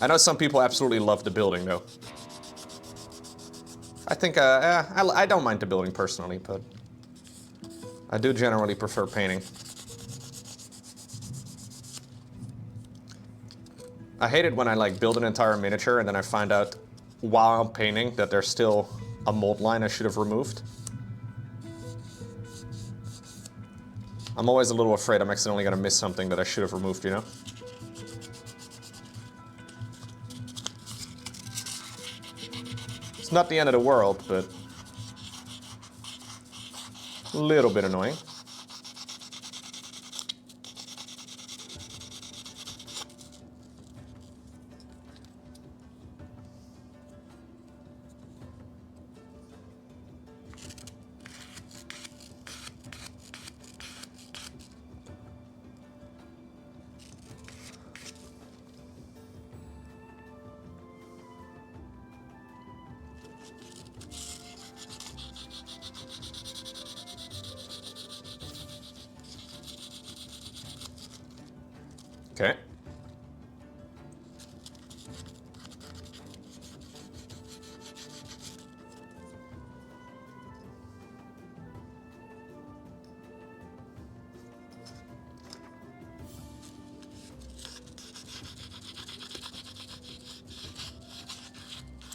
I know some people absolutely love the building, though. I think, I don't mind the building personally, but I do generally prefer painting. I hate it when I like build an entire miniature and then I find out while I'm painting that there's still a mold line I should have removed. I'm always a little afraid I'm accidentally gonna miss something that I should have removed, you know? It's not the end of the world, but a little bit annoying. Okay.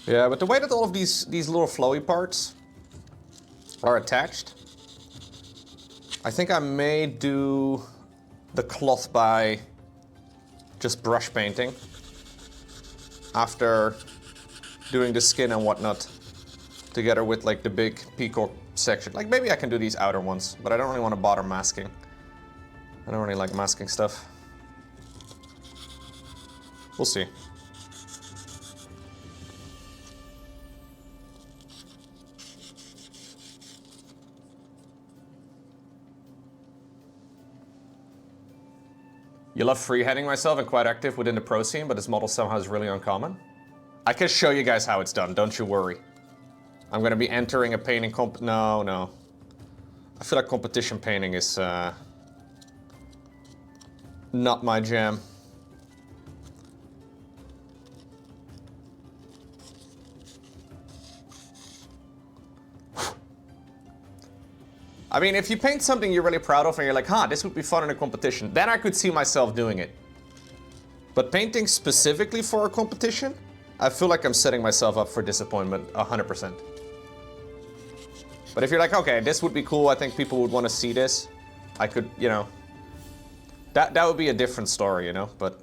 Yeah, but the way that all of these little flowy parts are attached, I think I may do the cloth by just brush painting after doing the skin and whatnot together with like the big peacock section. Like maybe I can do these outer ones, but I don't really want to bother masking. I don't really like masking stuff. We'll see. You love freehanding myself and quite active within the pro scene, but this model somehow is really uncommon. I can show you guys how it's done, don't you worry. I'm gonna be entering a painting no. I feel like competition painting is not my jam. I mean, if you paint something you're really proud of and you're like, huh, this would be fun in a competition, then I could see myself doing it. But painting specifically for a competition, I feel like I'm setting myself up for disappointment 100%. But if you're like, okay, this would be cool, I think people would want to see this, I could, you know, that would be a different story, you know, but...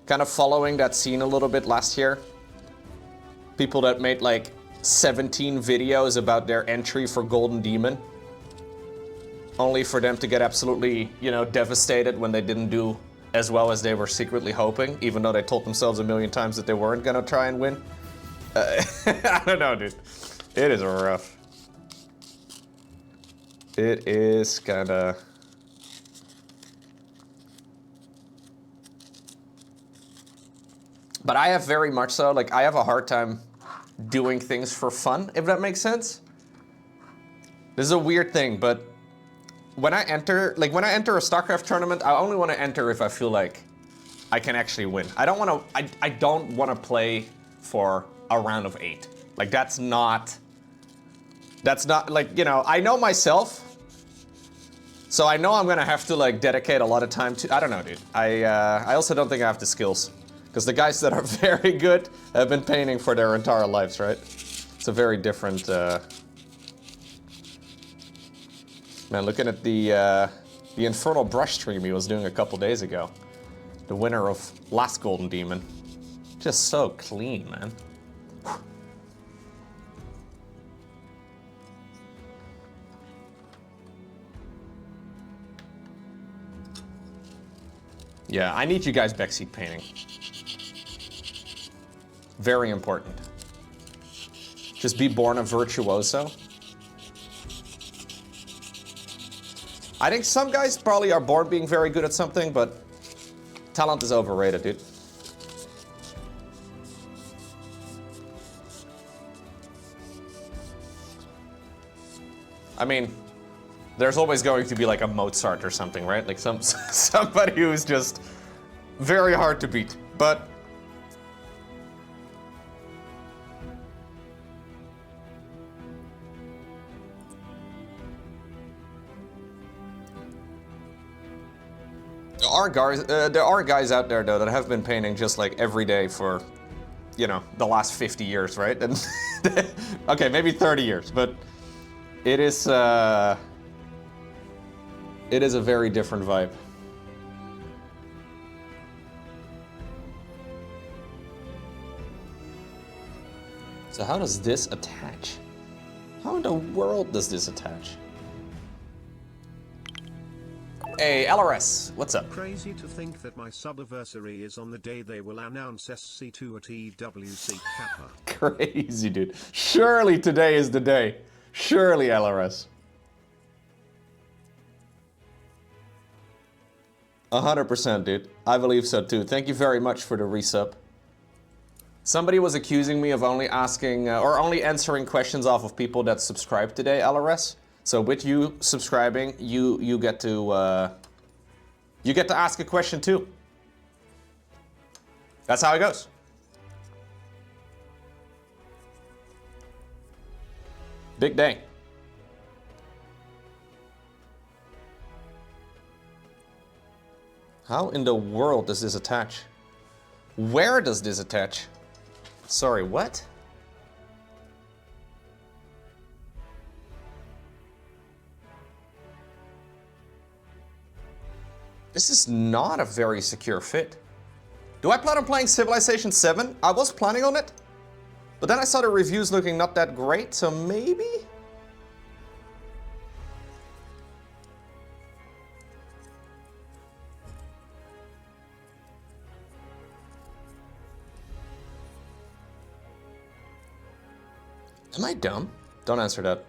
Kind of following that scene a little bit last year. People that made like 17 videos about their entry for Golden Demon. Only for them to get absolutely, you know, devastated when they didn't do as well as they were secretly hoping, even though they told themselves a million times that they weren't gonna try and win. I don't know, dude. It is rough. It is kinda... But I have very much so, like, I have a hard time doing things for fun, if that makes sense. This is a weird thing, but when I enter a StarCraft tournament, I only want to enter if I feel like I can actually win. I don't want to play for a round of 8. Like, that's not, like, you know, I know myself, so I know I'm going to have to, like, dedicate a lot of time to, I don't know, dude. I also don't think I have the skills. Because the guys that are very good have been painting for their entire lives, right? It's a very different... Man, looking at the Infernal Brush stream he was doing a couple days ago. The winner of last Golden Demon. Just so clean, man. Yeah, I need you guys backseat painting. Very important. Just be born a virtuoso. I think some guys probably are born being very good at something, but talent is overrated, dude. I mean, There's always going to be like a Mozart or something, right? Like somebody who's just very hard to beat. But there are guys out there though that have been painting just like every day for, you know, the last 50 years, right? And okay, maybe 30 years, but it is a very different vibe. So how does this attach? How in the world does this attach? Hey, LRS, what's up? Crazy to think that my subiversary is on the day they will announce SC2 at EWC Kappa. Crazy, dude. Surely today is the day. Surely, LRS. 100%, dude. I believe so too. Thank you very much for the resub. Somebody was accusing me of only asking or only answering questions off of people that subscribe today, LRS. So with you subscribing, you get to ask a question too. That's how it goes. Big day. How in the world does this attach? Where does this attach? Sorry, what? This is not a very secure fit. Do I plan on playing Civilization 7? I was planning on it, but then I saw the reviews looking not that great, so maybe? Am I dumb? Don't answer that.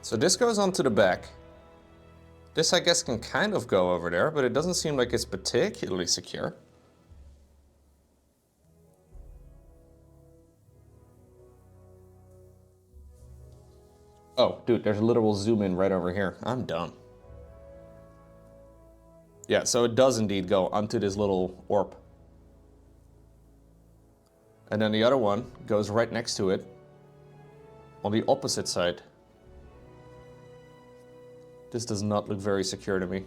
So this goes onto the back. This, I guess, can kind of go over there, but it doesn't seem like it's particularly secure. Oh, dude, there's a literal zoom in right over here. I'm dumb. Yeah, so it does indeed go onto this little orb. And then the other one goes right next to it on the opposite side. This does not look very secure to me.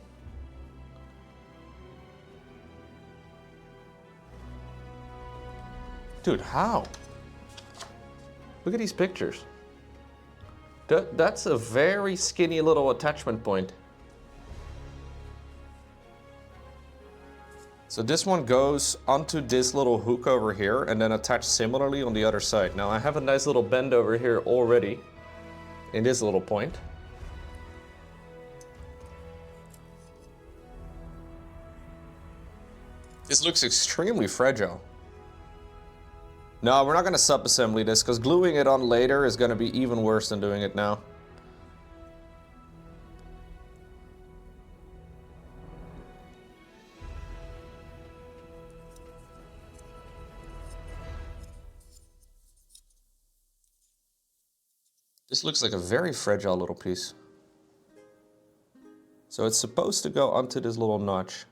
Dude, how? Look at these pictures. That's a very skinny little attachment point. So this one goes onto this little hook over here and then attached similarly on the other side. Now I have a nice little bend over here already in this little point. This looks extremely fragile. No, we're not going to sub-assembly this because gluing it on later is going to be even worse than doing it now. This looks like a very fragile little piece. So it's supposed to go onto this little notch.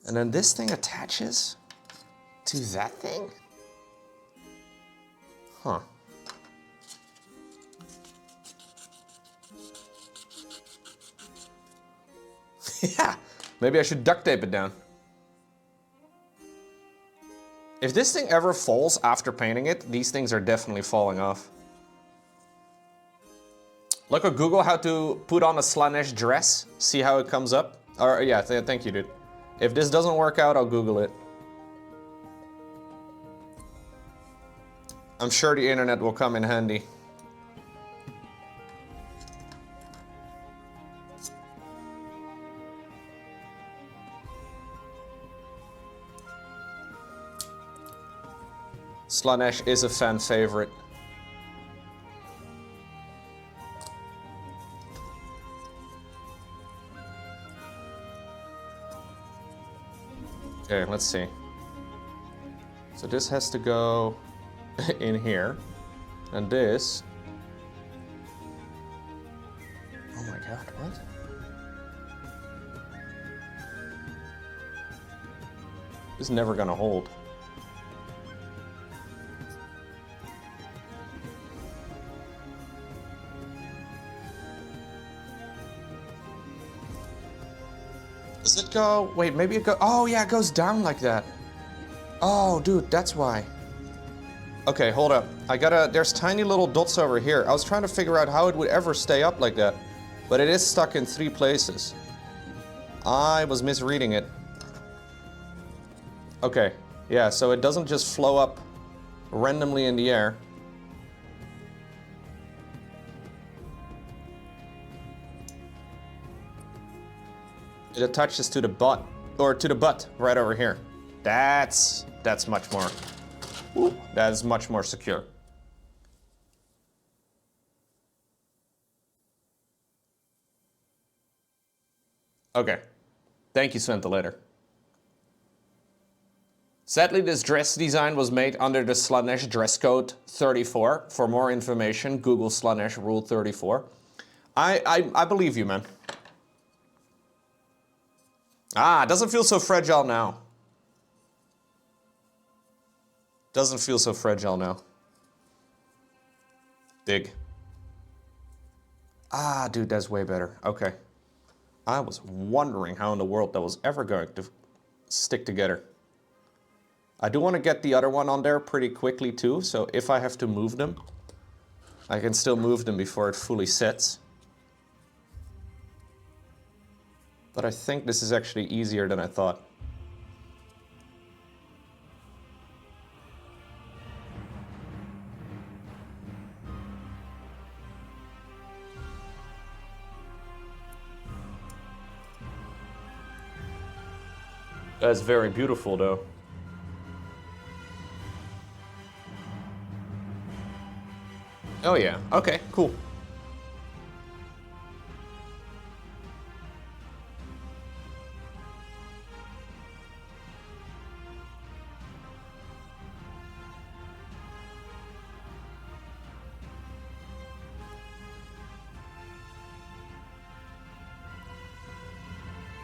And then this thing attaches to that thing? Huh. Yeah, maybe I should duct tape it down. If this thing ever falls after painting it, these things are definitely falling off. Look at Google how to put on a Slaanesh dress. See how it comes up. Or yeah, thank you, dude. If this doesn't work out, I'll Google it. I'm sure the internet will come in handy. Slaanesh is a fan favorite. Okay, let's see. So this has to go in here. And this... Oh my god, what? This is never gonna hold. Does it go? Wait, maybe it go. Oh yeah, it goes down like that. Oh, dude, that's why. Okay, hold up. I gotta. There's tiny little dots over here. I was trying to figure out how it would ever stay up like that, but it is stuck in 3 places. I was misreading it. Okay, yeah. So it doesn't just flow up randomly in the air. It attaches to the butt, or to the butt, right over here. That's much more. Ooh, that is much more secure. Okay. Thank you, Ventilator. Sadly, this dress design was made under the Slaanesh dress code 34. For more information, Google Slaanesh rule 34. I believe you, man. Ah, it doesn't feel so fragile now. Doesn't feel so fragile now. Dig. Ah, dude, that's way better. Okay. I was wondering how in the world that was ever going to stick together. I do want to get the other one on there pretty quickly too, so if I have to move them, I can still move them before it fully sets. But I think this is actually easier than I thought. That's very beautiful though. Oh yeah, okay, cool.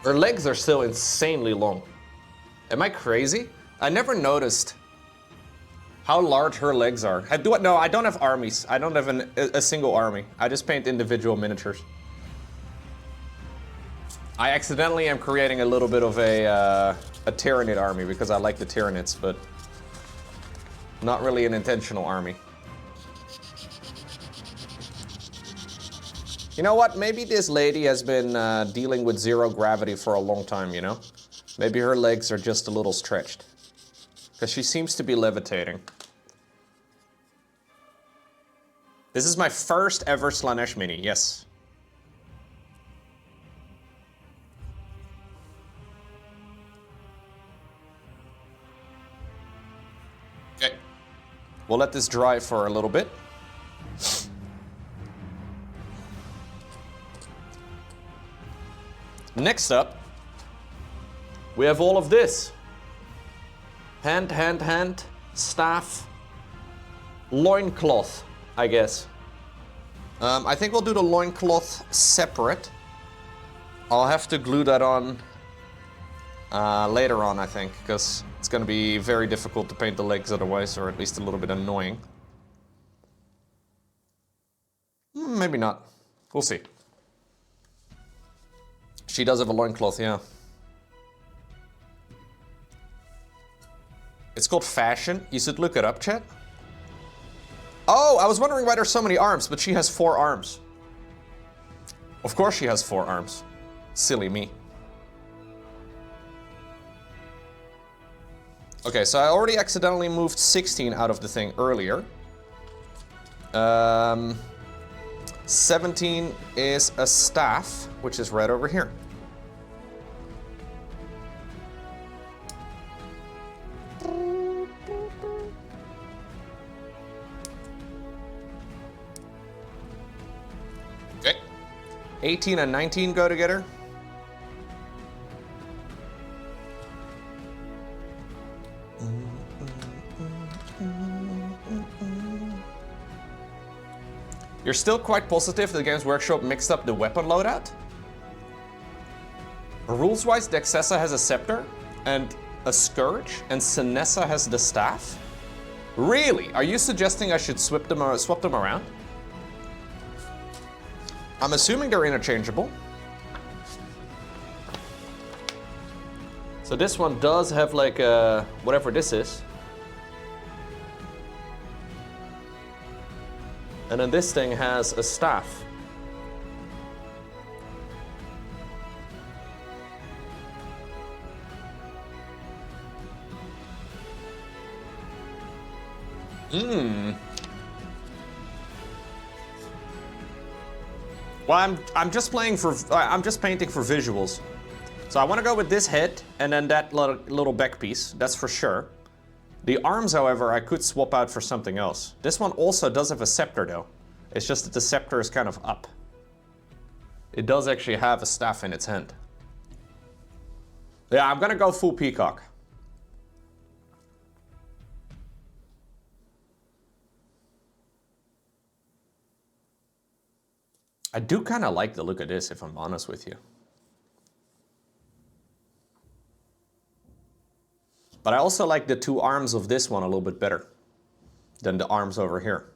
Her legs are still insanely long. Am I crazy? I never noticed how large her legs are. No, I don't have armies. I don't have a single army. I just paint individual miniatures. I accidentally am creating a little bit of a Tyrannid army because I like the Tyrannids, but not really an intentional army. You know what? Maybe this lady has been dealing with 0 gravity for a long time, you know? Maybe her legs are just a little stretched. Because she seems to be levitating. This is my first ever Slaanesh mini, yes. Okay. We'll let this dry for a little bit. Next up, we have all of this. Hand, staff, loincloth, I guess. I think we'll do the loincloth separate. I'll have to glue that on later on, I think, because it's going to be very difficult to paint the legs otherwise, or at least a little bit annoying. Maybe not. We'll see. She does have a loincloth, yeah. It's called Fashion. You should look it up, chat. Oh, I was wondering why there's so many arms, but she has 4 arms. Of course she has 4 arms. Silly me. Okay, so I already accidentally moved 16 out of the thing earlier. 17 is a staff, which is right over here. Okay. 18 and 19 go together. You're still quite positive the Games Workshop mixed up the weapon loadout? Rules-wise, Dexcessa has a scepter and a scourge, and Synessa has the staff? Really? Are you suggesting I should swap them around? I'm assuming they're interchangeable. So this one does have like a, whatever this is. And then this thing has a staff. Well, I'm just playing for, I'm just painting for visuals. So I want to go with this head and then that little back piece, that's for sure. The arms, however, I could swap out for something else. This one also does have a scepter though. It's just that the scepter is kind of up. It does actually have a staff in its hand. Yeah, I'm gonna go full peacock. I do kind of like the look of this, if I'm honest with you. But I also like the two arms of this one a little bit better than the arms over here.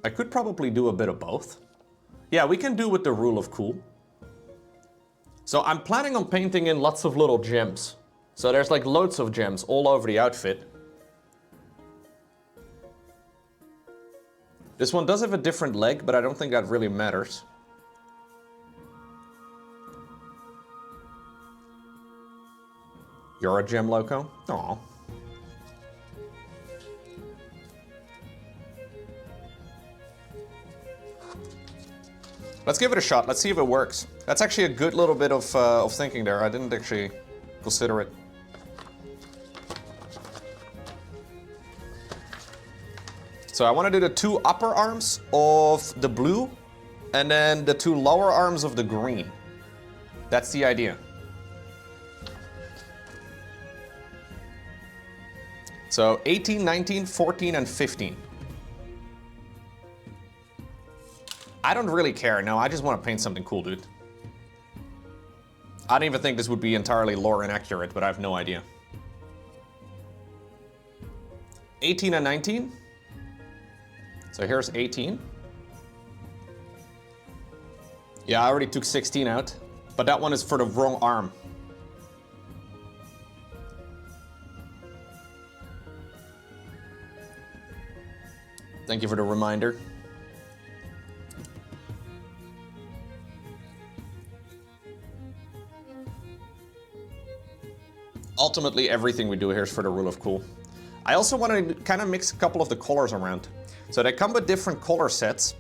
I could probably do a bit of both. Yeah, we can do with the rule of cool. So I'm planning on painting in lots of little gems. So there's like loads of gems all over the outfit. This one does have a different leg, but I don't think that really matters. You're a gem, Lowko? Aw. Let's give it a shot. Let's see if it works. That's actually a good little bit of thinking there. I didn't actually consider it. So I want to do the two upper arms of the blue and then the two lower arms of the green. That's the idea. So 18, 19, 14, and 15. I don't really care. No, I just want to paint something cool, dude. I don't even think this would be entirely lore inaccurate, but I have no idea. 18 and 19. So here's 18. Yeah, I already took 16 out, but that one is for the wrong arm. Thank you for the reminder. Ultimately, everything we do here is for the rule of cool. I also want to kind of mix a couple of the colors around. So they come with different color sets.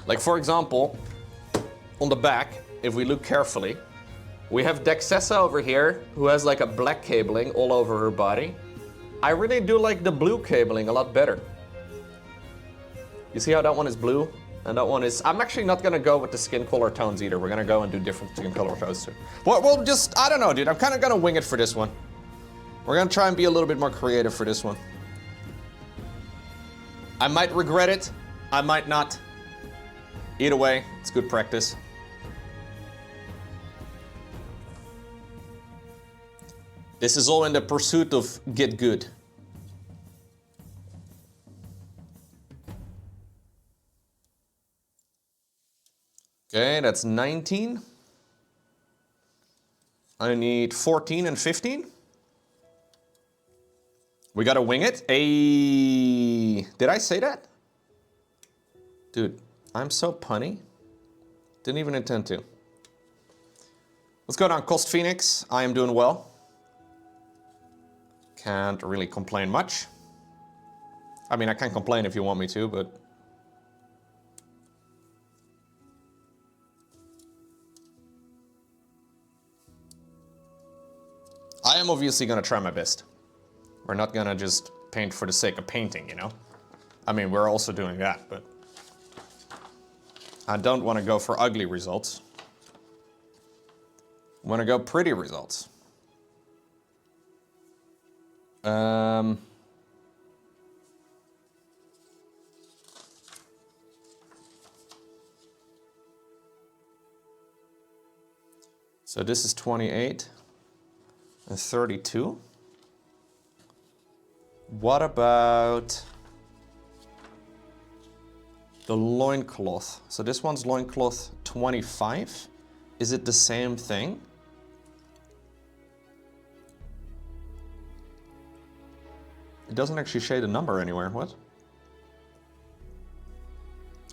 Like for example, on the back, if we look carefully, we have Dexcessa over here, who has like a black cabling all over her body. I really do like the blue cabling a lot better. You see how that one is blue? And that one is... I'm actually not gonna go with the skin color tones either. We're gonna go and do different skin color tones too. Well, we'll just... I don't know, dude. I'm kind of gonna wing it for this one. We're gonna try and be a little bit more creative for this one. I might regret it. I might not. Either way, it's good practice. This is all in the pursuit of get good. Okay, that's 19. I need 14 and 15. We gotta wing it. Hey, did I say that? Dude, I'm so punny. Didn't even intend to. What's going on, Cost Phoenix? I am doing well. Can't really complain much. I mean, I can complain if you want me to, but... I am obviously gonna try my best. We're not gonna just paint for the sake of painting, you know? I mean, we're also doing that, but... I don't want to go for ugly results. I want to go pretty results. So this is 28 and 32. What about the loincloth? So this one's loincloth 25. Is it the same thing? It doesn't actually shade a number anywhere. What?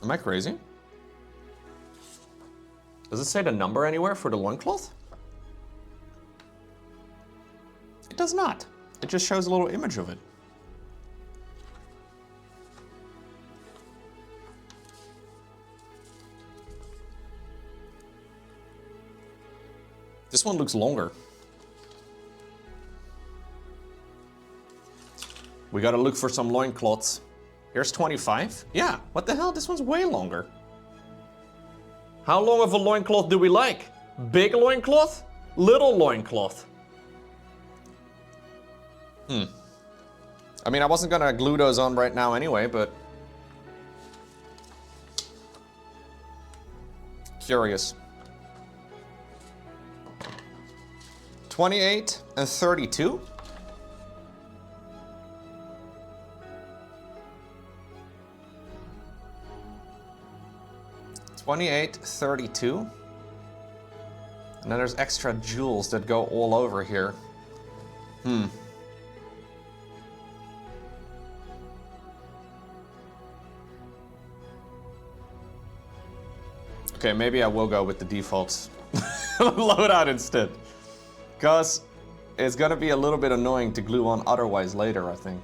Am I crazy? Does it say the number anywhere for the loincloth? It does not. It just shows a little image of it. This one looks longer. We gotta look for some loincloths. Here's 25. Yeah, what the hell? This one's way longer. How long of a loincloth do we like? Big loincloth? Little loincloth? I mean, I wasn't gonna glue those on right now anyway, but... curious. 28 and 32. $28, $32. And then there's extra jewels that go all over here. Okay, maybe I will go with the defaults loadout instead. Because it's gonna be a little bit annoying to glue on otherwise later, I think.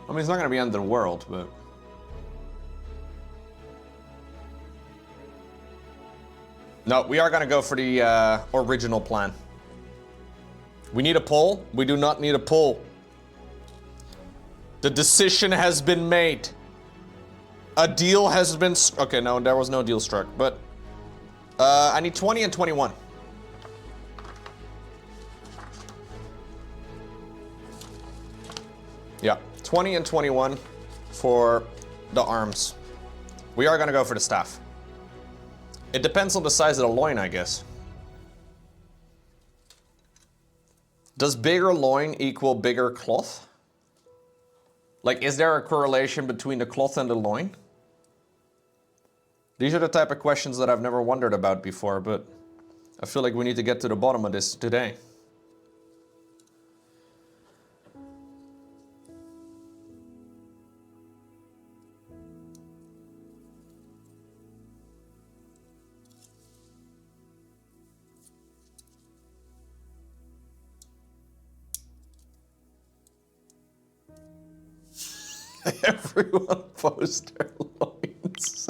I mean, it's not gonna be end of the world, but... No, we are gonna go for the original plan. We need a poll. We do not need a poll. The decision has been made. A deal has been... Okay, no, there was no deal struck, but... I need 20 and 21. Yeah, 20 and 21 for the arms. We are gonna go for the staff. It depends on the size of the loin, I guess. Does bigger loin equal bigger cloth? Like, is there a correlation between the cloth and the loin? These are the type of questions that I've never wondered about before, but I feel like we need to get to the bottom of this today. Everyone post their loins.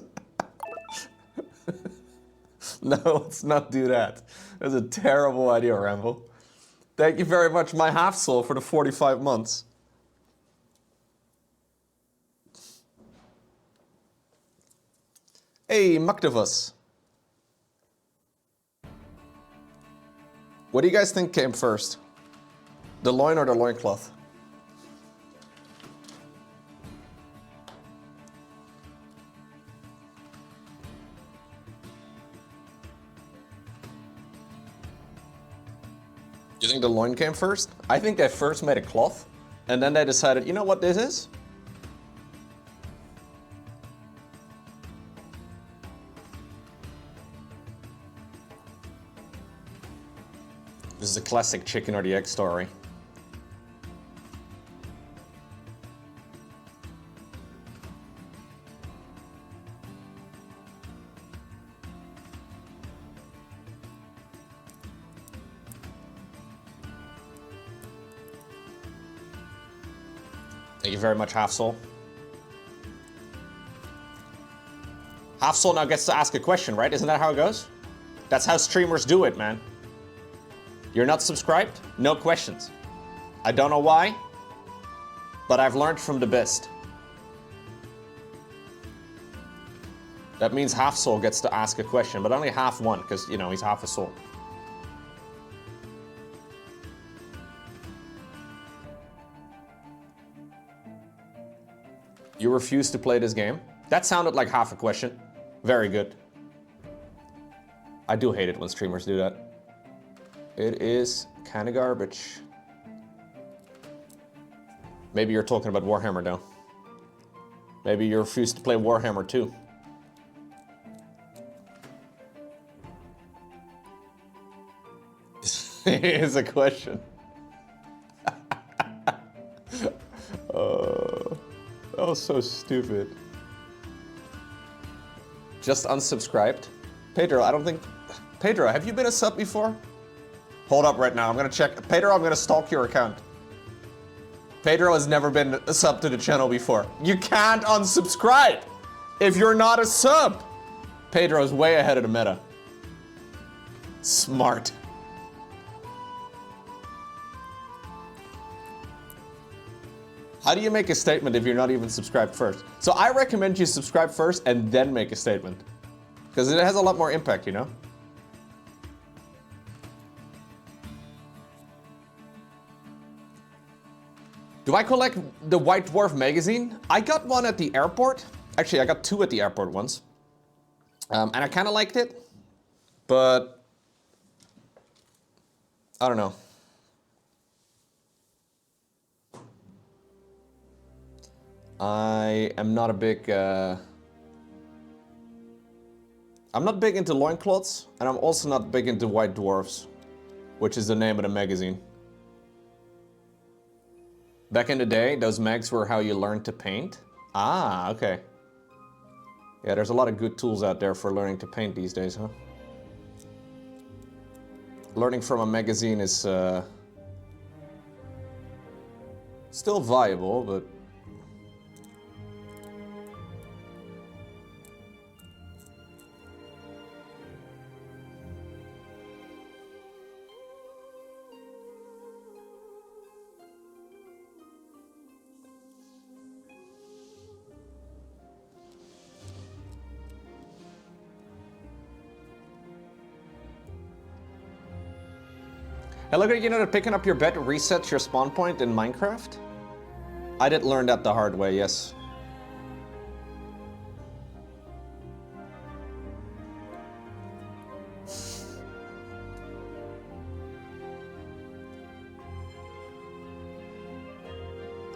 No, let's not do that. That's a terrible idea, Rambo. Thank you very much, my half soul, for the 45 months. Hey, Muktivus. What do you guys think came first? The loin or the loincloth? Do you think the loin came first? I think they first made a cloth, and then they decided, you know what this is? This is a classic chicken or the egg story. Thank you very much, Half Soul. Half Soul now gets to ask a question, right? Isn't that how it goes? That's how streamers do it, man. You're not subscribed? No questions. I don't know why, but I've learned from the best. That means Half Soul gets to ask a question, but only half one, because, you know, he's half a soul. You refuse to play this game? That sounded like half a question. Very good. I do hate it when streamers do that. It is kind of garbage. Maybe you're talking about Warhammer though. Maybe you refuse to play Warhammer too. Here's a question. That was so stupid. Just unsubscribed? Pedro, I don't think... Pedro, have you been a sub before? Hold up right now, I'm gonna check. Pedro, I'm gonna stalk your account. Pedro has never been a sub to the channel before. You can't unsubscribe if you're not a sub. Pedro's way ahead of the meta. Smart. How do you make a statement if you're not even subscribed first? So I recommend you subscribe first and then make a statement. Because it has a lot more impact, you know? Do I collect the White Dwarf magazine? I got one at the airport. Actually, I got two at the airport once. And I kind of liked it. But I don't know. I am not a big... I'm not big into loincloths, and I'm also not big into White Dwarfs, which is the name of the magazine. Back in the day, those mags were how you learned to paint. Ah, okay. Yeah, there's a lot of good tools out there for learning to paint these days, huh? Learning from a magazine is still viable, but... Hey, look at you know that picking up your bed resets your spawn point in Minecraft? I did learn that the hard way, yes.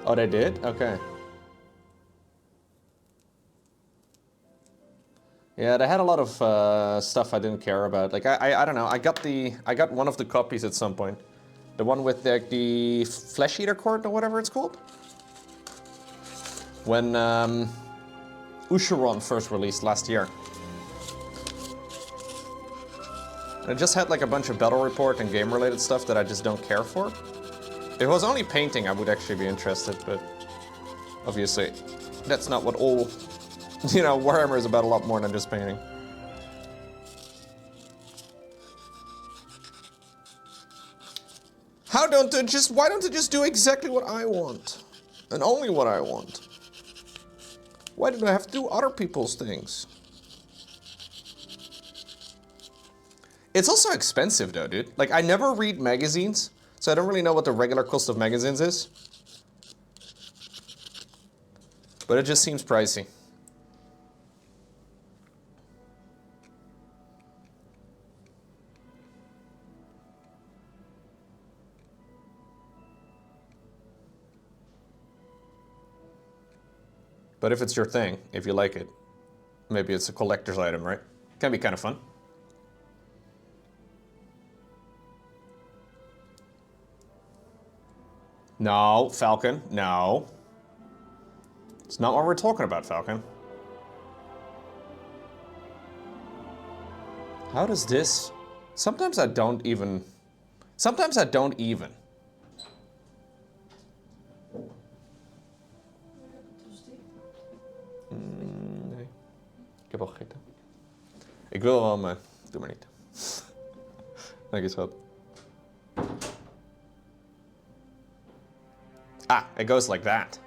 Oh, they did? Okay. Yeah, they had a lot of stuff I didn't care about. Like I don't know. I got one of the copies at some point, the one with the Flesh Eater Court or whatever it's called. When Usharon first released last year, and it just had like a bunch of battle report and game related stuff that I just don't care for. If it was only painting, I would actually be interested, but obviously that's not what all. You know, Warhammer is about a lot more than just painting. Why don't they just do exactly what I want? And only what I want? Why do I have to do other people's things? It's also expensive though, dude. Like, I never read magazines, so I don't really know what the regular cost of magazines is. But it just seems pricey. But if it's your thing, if you like it, maybe it's a collector's item, right? Can be kind of fun. No, Falcon, no. It's not what we're talking about, Falcon. How does this... Sometimes I don't even... Nee. Ik heb al gegeten. Ik wil wel, maar doe maar niet. Dank je, schat. Ah, it goes like that.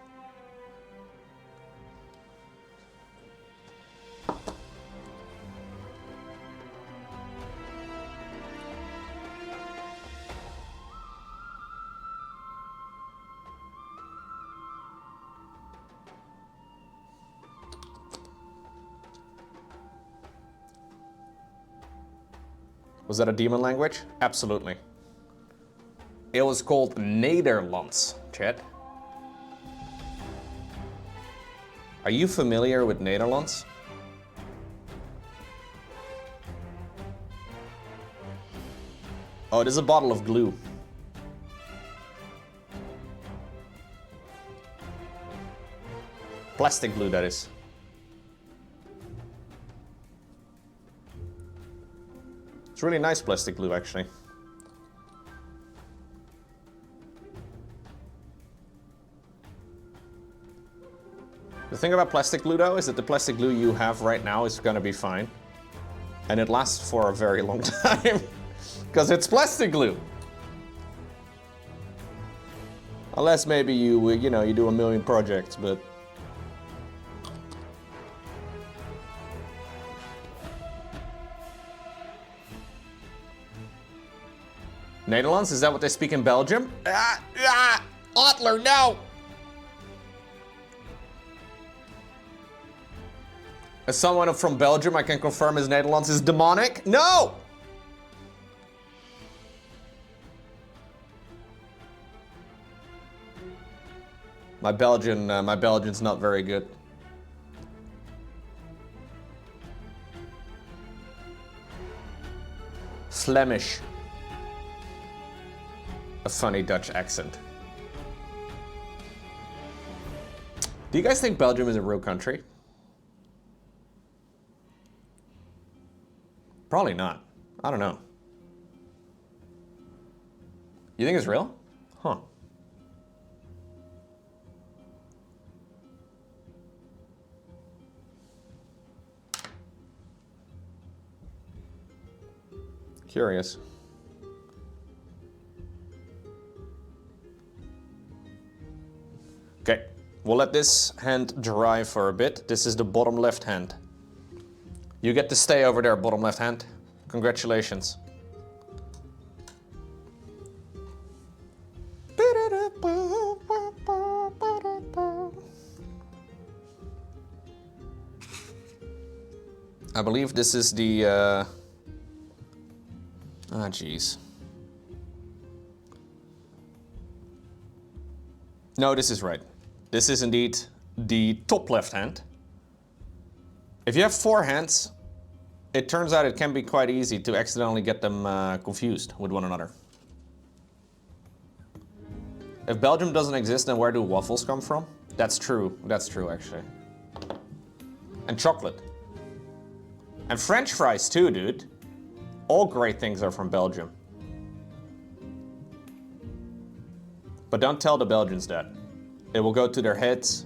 Was that a demon language? Absolutely. It was called Nederlands, chat. Are you familiar with Nederlands? Oh, it is a bottle of glue. Plastic glue, that is. It's really nice plastic glue, actually. The thing about plastic glue, though, is that the plastic glue you have right now is gonna be fine. And it lasts for a very long time. Because it's plastic glue. Unless maybe you do a million projects, but... Nederlands, is that what they speak in Belgium? Otler, no! As someone from Belgium, I can confirm his Nederlands is demonic? No! My Belgian's not very good. Flemish. A funny Dutch accent. Do you guys think Belgium is a real country? Probably not. I don't know. You think it's real? Huh. Curious. Okay, we'll let this hand dry for a bit. This is the bottom left hand. You get to stay over there, bottom left hand. Congratulations. I believe this is the... Ah, jeez. No, this is right. This is indeed the top left hand. If you have 4 hands, it turns out it can be quite easy to accidentally get them confused with one another. If Belgium doesn't exist, then where do waffles come from? That's true. That's true, actually. And chocolate. And French fries too, dude. All great things are from Belgium. But don't tell the Belgians that. It will go to their heads.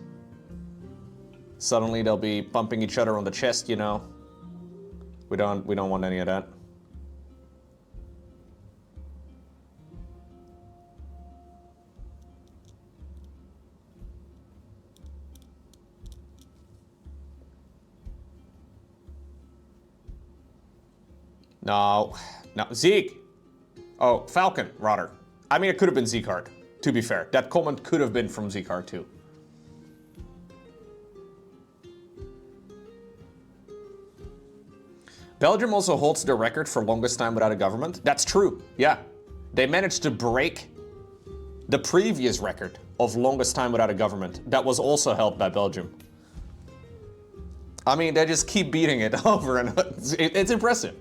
Suddenly they'll be pumping each other on the chest, you know. We don't want any of that. No, Zeke. Oh, Falcon, rather. I mean, it could have been Zekard, to be fair. That comment could have been from Zekard, too. Belgium also holds the record for longest time without a government. That's true, yeah. They managed to break the previous record of longest time without a government. That was also held by Belgium. I mean, they just keep beating it over and over. It's impressive.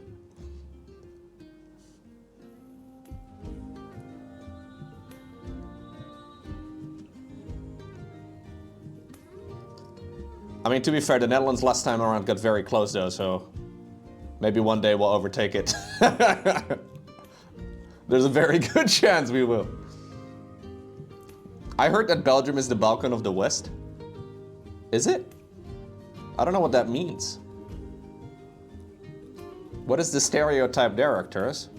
I mean, to be fair, the Netherlands last time around got very close though, so maybe one day we'll overtake it. There's a very good chance we will. I heard that Belgium is the Balkan of the West. Is it? I don't know what that means. What is the stereotype there, Arcturus?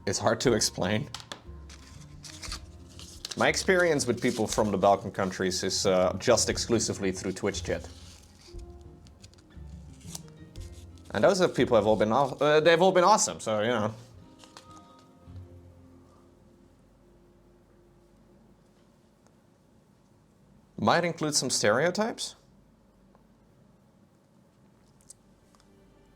It's hard to explain. My experience with people from the Balkan countries is just exclusively through Twitch chat. And those people have all been they've all been awesome, so you know. Might include some stereotypes.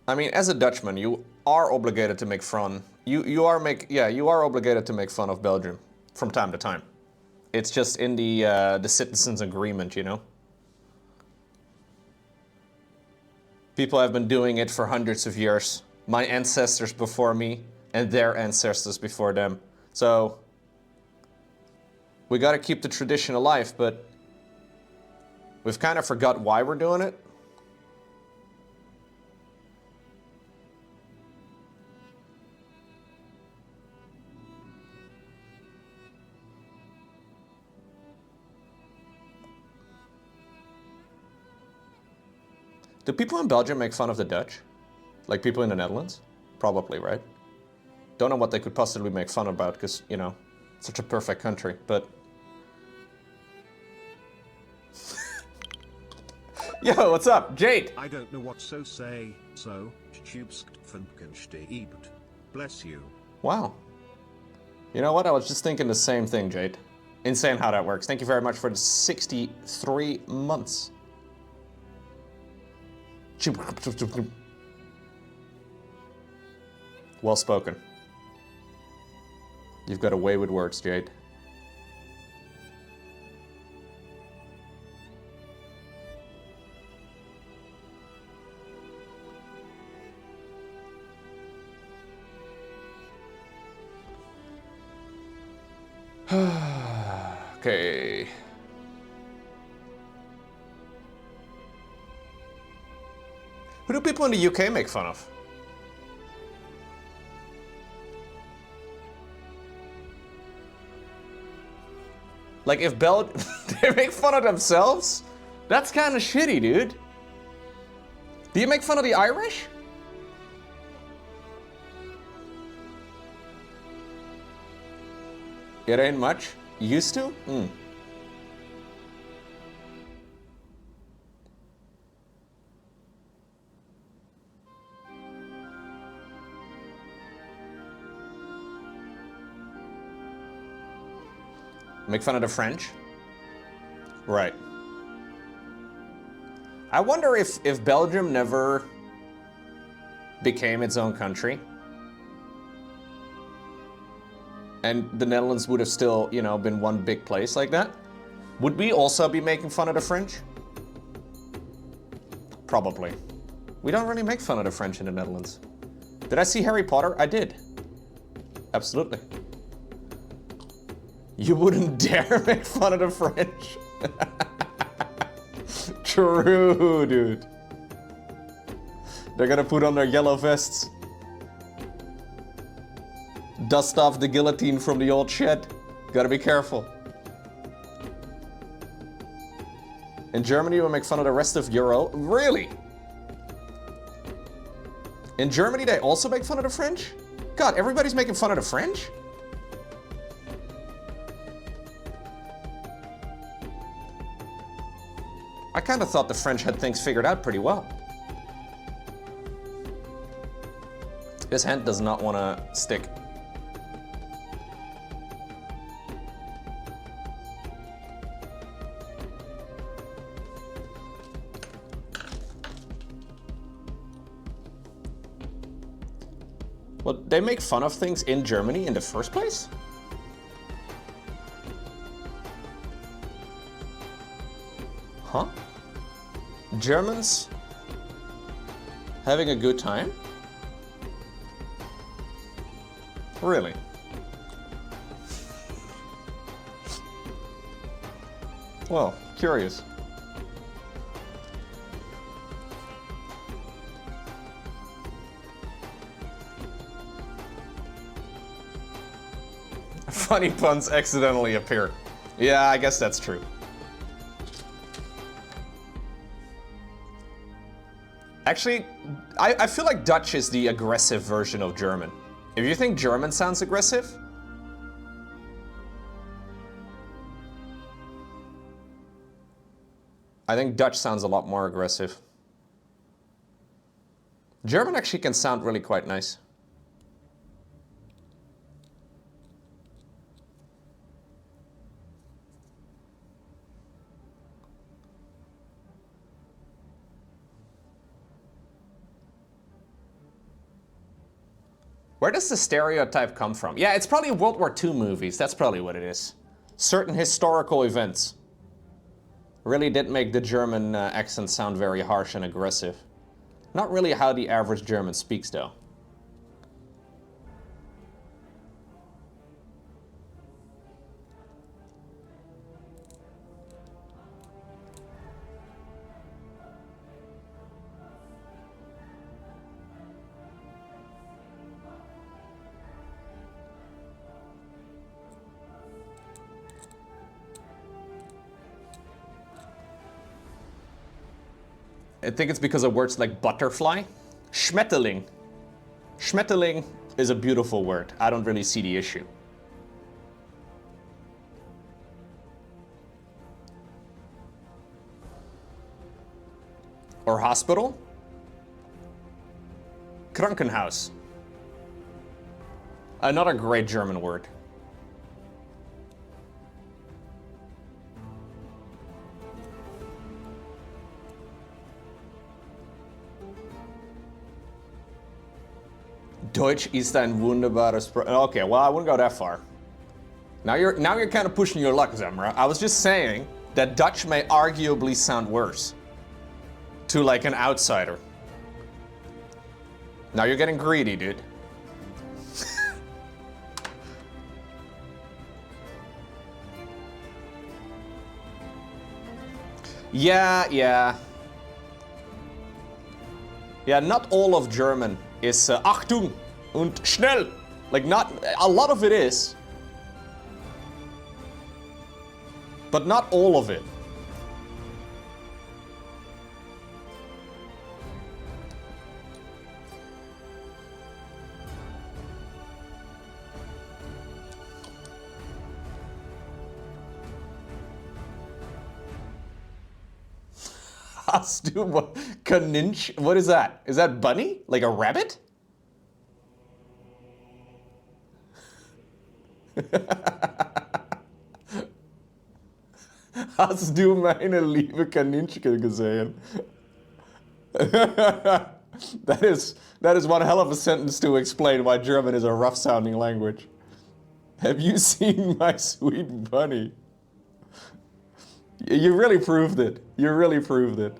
I mean, as a Dutchman, you are obligated to make fun. You are obligated to make fun of Belgium from time to time. It's just in the citizens' agreement, you know. People have been doing it for hundreds of years. My ancestors before me and their ancestors before them. So we got to keep the tradition alive, but we've kind of forgot why we're doing it. Do people in Belgium make fun of the Dutch? Like people in the Netherlands? Probably, right? Don't know what they could possibly make fun about, because, you know, such a perfect country, but... Yo, what's up? Jade! I don't know what so say, so, bless you. Wow. You know what? I was just thinking the same thing, Jade. Insane how that works. Thank you very much for the 63 months. Well spoken. You've got a way with words, Jade. Okay. Who do people in the UK make fun of? Like, if they make fun of themselves? That's kind of shitty, dude. Do you make fun of the Irish? It ain't much. Used to? Make fun of the French? Right. I wonder if Belgium never became its own country, and the Netherlands would have still, you know, been one big place like that, would we also be making fun of the French? Probably. We don't really make fun of the French in the Netherlands. Did I see Harry Potter? I did. Absolutely. You wouldn't dare make fun of the French. True, dude. They're gonna put on their yellow vests. Dust off the guillotine from the old shed. Gotta be careful. In Germany, we make fun of the rest of Europe. Really? In Germany, they also make fun of the French? God, everybody's making fun of the French? I kind of thought the French had things figured out pretty well. This hand does not want to stick. Well, they make fun of things in Germany in the first place? Huh? Germans having a good time? Really? Well, curious. Funny puns accidentally appear. Yeah, I guess that's true. Actually, I feel like Dutch is the aggressive version of German. If you think German sounds aggressive, I think Dutch sounds a lot more aggressive. German actually can sound really quite nice. Where does the stereotype come from? Yeah, it's probably World War II movies. That's probably what it is. Certain historical events really did make the German accent sound very harsh and aggressive. Not really how the average German speaks, though. I think it's because of words like butterfly. Schmetterling. Schmetterling is a beautiful word. I don't really see the issue. Or hospital. Krankenhaus. Another great German word. Deutsch ist ein wunderbares Okay, well, I wouldn't go that far. Now you're kind of pushing your luck, Zemra. I was just saying that Dutch may arguably sound worse to like an outsider. Now you're getting greedy, dude. Yeah, not all of German is Achtung und schnell. Like, not a lot of it is, but not all of it. Kaninch? What is that? Is that bunny? Like a rabbit? Hast du meine liebe Kaninchen gesehen? That is one hell of a sentence to explain why German is a rough-sounding language. Have you seen my sweet bunny? You really proved it. You really proved it.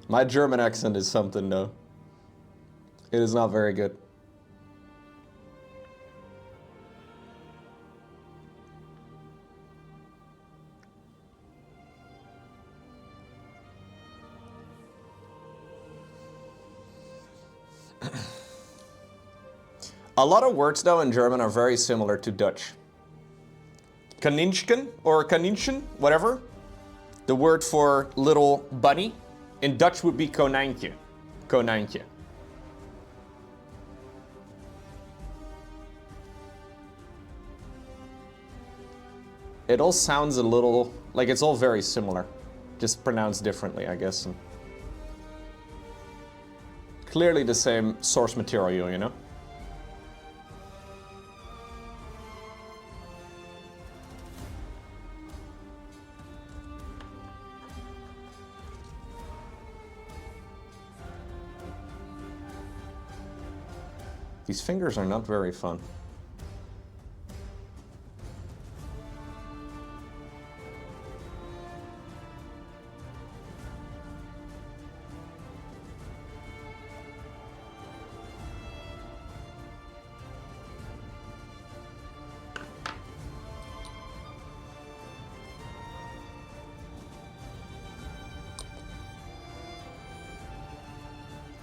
My German accent is something, though. It is not very good. A lot of words, though, in German are very similar to Dutch. Kaninchen or Kaninchen, whatever. The word for little bunny in Dutch would be konijntje. Konijntje. It all sounds a little like it's all very similar, just pronounced differently, I guess. And clearly the same source material, you know? These fingers are not very fun.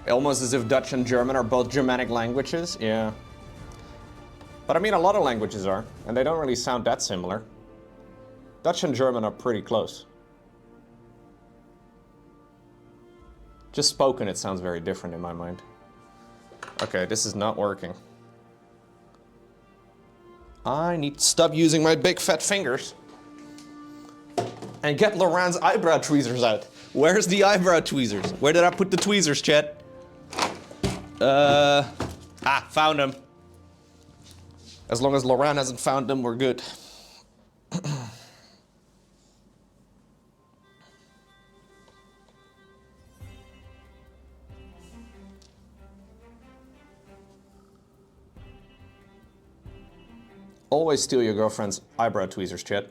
Almost as if Dutch and German are both Germanic languages, yeah. But I mean, a lot of languages are, and they don't really sound that similar. Dutch and German are pretty close. Just spoken, it sounds very different in my mind. Okay, this is not working. I need to stop using my big fat fingers. And get Laurent's eyebrow tweezers out. Where's the eyebrow tweezers? Where did I put the tweezers, chat? Found them. As long as Laurent hasn't found them, we're good. Always steal your girlfriend's eyebrow tweezers, chat.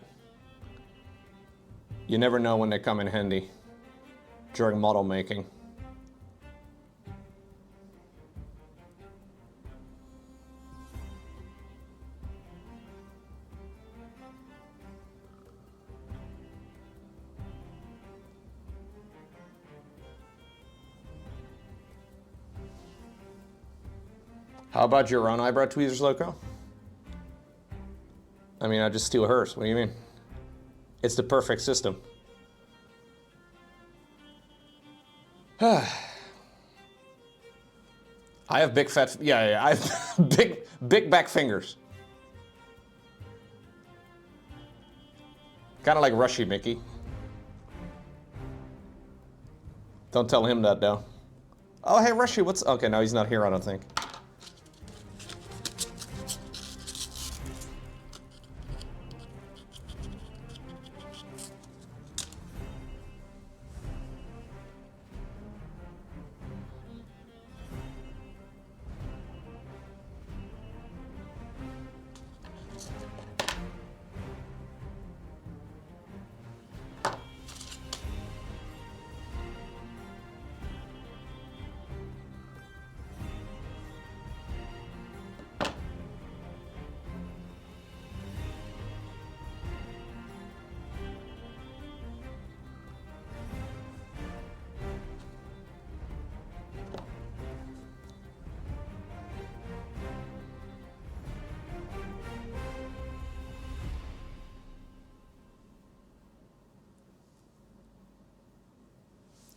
You never know when they come in handy during model making. How about your own eyebrow tweezers, Lowko? I mean, I just steal hers. What do you mean? It's the perfect system. I have big fat, yeah, I have big back fingers. Kind of like Rushy Mickey. Don't tell him that though. Oh, hey Rushy, what's, okay, no, he's not here, I don't think.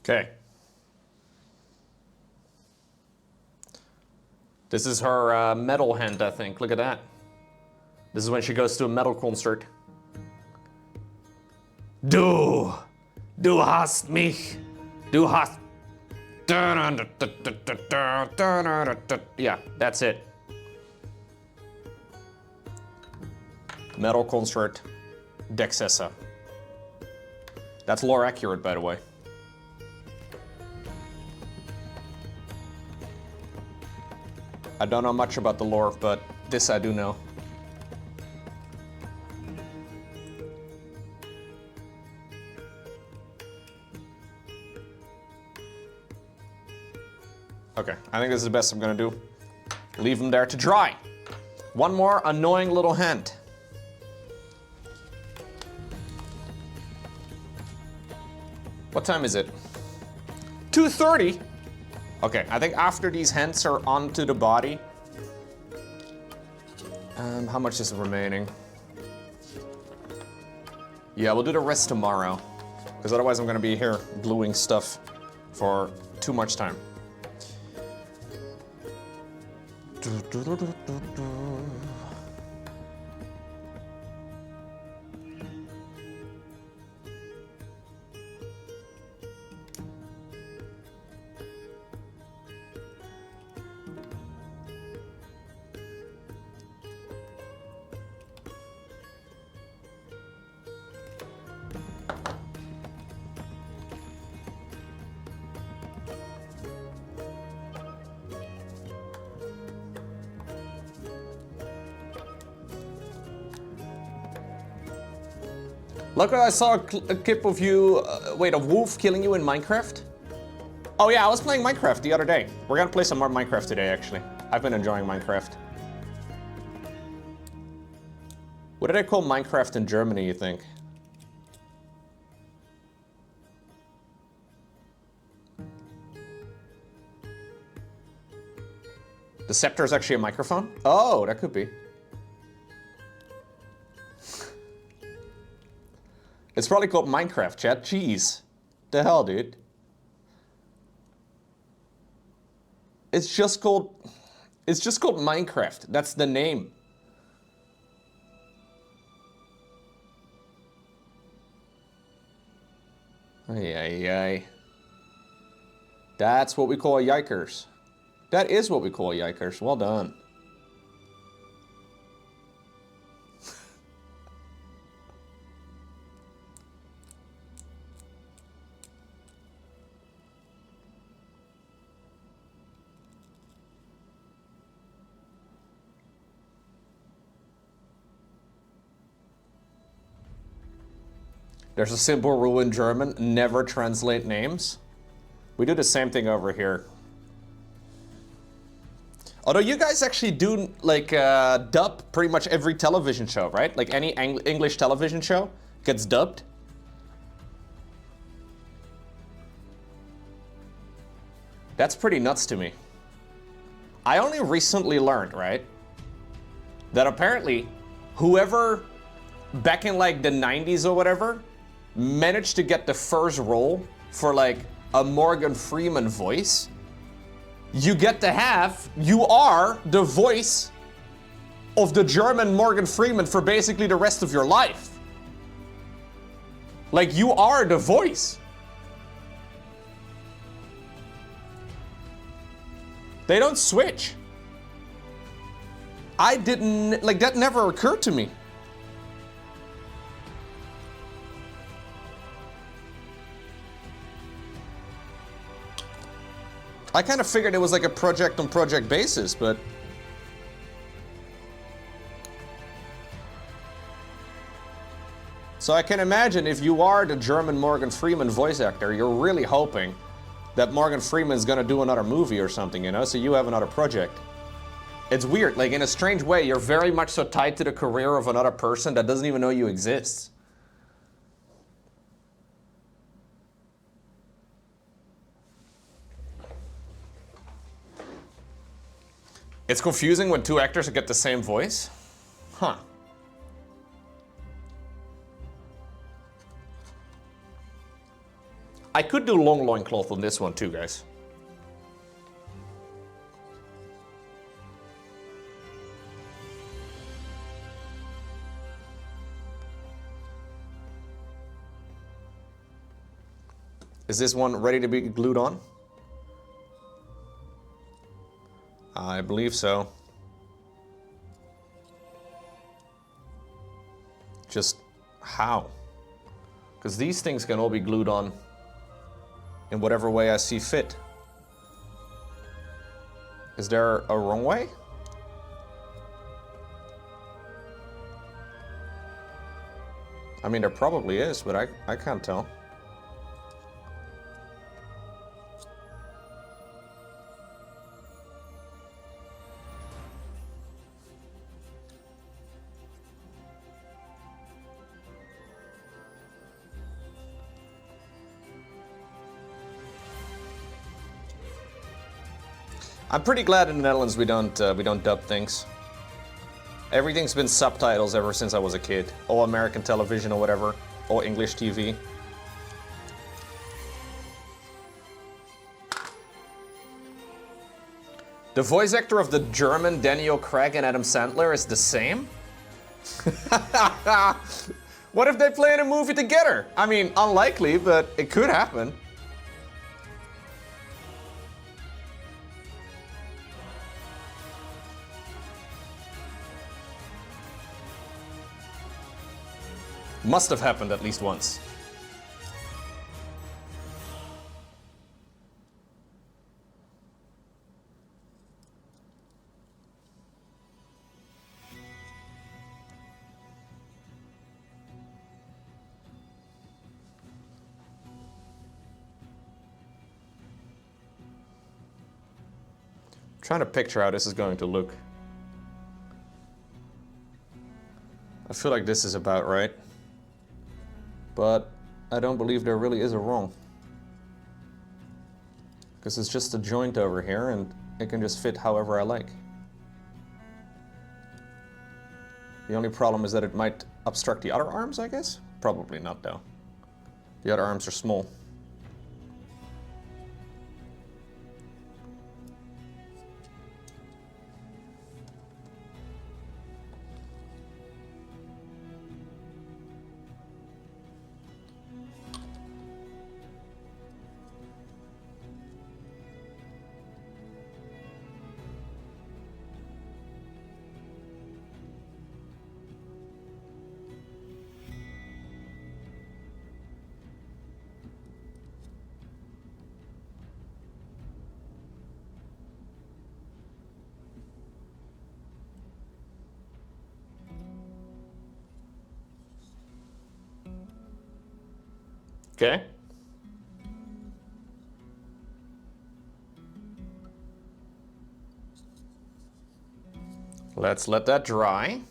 Okay. This is her metal hand, I think. Look at that. This is when she goes to a metal concert. Du hast mich. Du hast. Yeah, that's it. Metal concert, Dexcessa. That's lore accurate, by the way. I don't know much about the lore, but this I do know. Okay, I think this is the best I'm gonna do. Leave them there to dry. One more annoying little hand. What time is it? 2:30? Okay, I think after these hands are onto the body, how much is remaining? Yeah, we'll do the rest tomorrow, because otherwise I'm gonna be here gluing stuff for too much time. Look, I saw a clip of you, wait, a wolf killing you in Minecraft? Oh yeah, I was playing Minecraft the other day. We're gonna play some more Minecraft today, actually. I've been enjoying Minecraft. What do they call Minecraft in Germany, you think? The scepter is actually a microphone? Oh, that could be. It's probably called Minecraft, chat. Jeez. The hell, dude. It's just called Minecraft. That's the name. Ay, ay, ay. That's what we call yikers. That is what we call yikers. Well done. There's a simple rule in German, never translate names. We do the same thing over here. Although you guys actually do, like, dub pretty much every television show, right? Like any English television show gets dubbed. That's pretty nuts to me. I only recently learned, right, that apparently whoever back in like the 90s or whatever managed to get the first role for like a Morgan Freeman voice, you are the voice of the German Morgan Freeman for basically the rest of your life. Like, you are the voice. They don't switch. I didn't, like, that never occurred to me. I kind of figured it was like a project-on-project basis, but... So I can imagine if you are the German Morgan Freeman voice actor, you're really hoping that Morgan Freeman's gonna do another movie or something, you know, so you have another project. It's weird, like in a strange way, you're very much so tied to the career of another person that doesn't even know you exist. It's confusing when two actors get the same voice? Huh. I could do long loincloth on this one too, guys. Is this one ready to be glued on? I believe so. Just how? Because these things can all be glued on in whatever way I see fit. Is there a wrong way? I mean, there probably is, but I can't tell. I'm pretty glad in the Netherlands we don't dub things. Everything's been subtitles ever since I was a kid. All American television or whatever. All English TV. The voice actor of the German Daniel Craig and Adam Sandler is the same? What if they play in a movie together? I mean, unlikely, but it could happen. Must have happened at least once. I'm trying to picture how this is going to look. I feel like this is about right. But I don't believe there really is a wrong. Because it's just a joint over here and it can just fit however I like. The only problem is that it might obstruct the other arms, I guess? Probably not though. The other arms are small. Okay. Let's let that dry.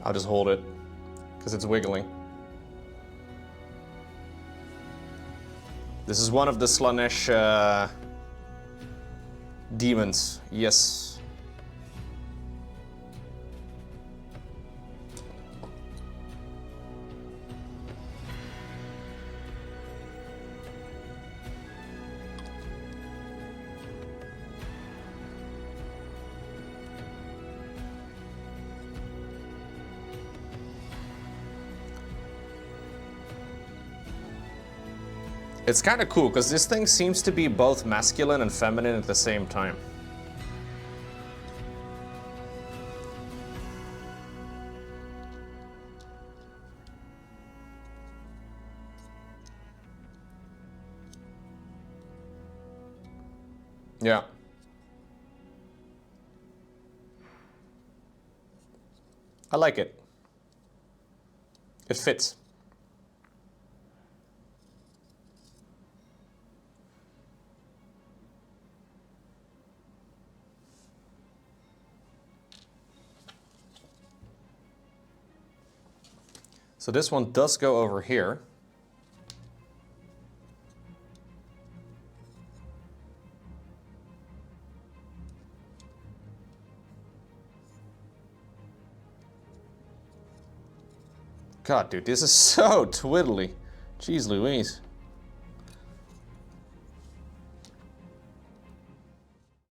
I'll just hold it, because it's wiggling. This is one of the Slaanesh demons, yes. It's kind of cool, because this thing seems to be both masculine and feminine at the same time. Yeah. I like it. It fits. So this one does go over here. God, dude, this is so twiddly. Jeez Louise.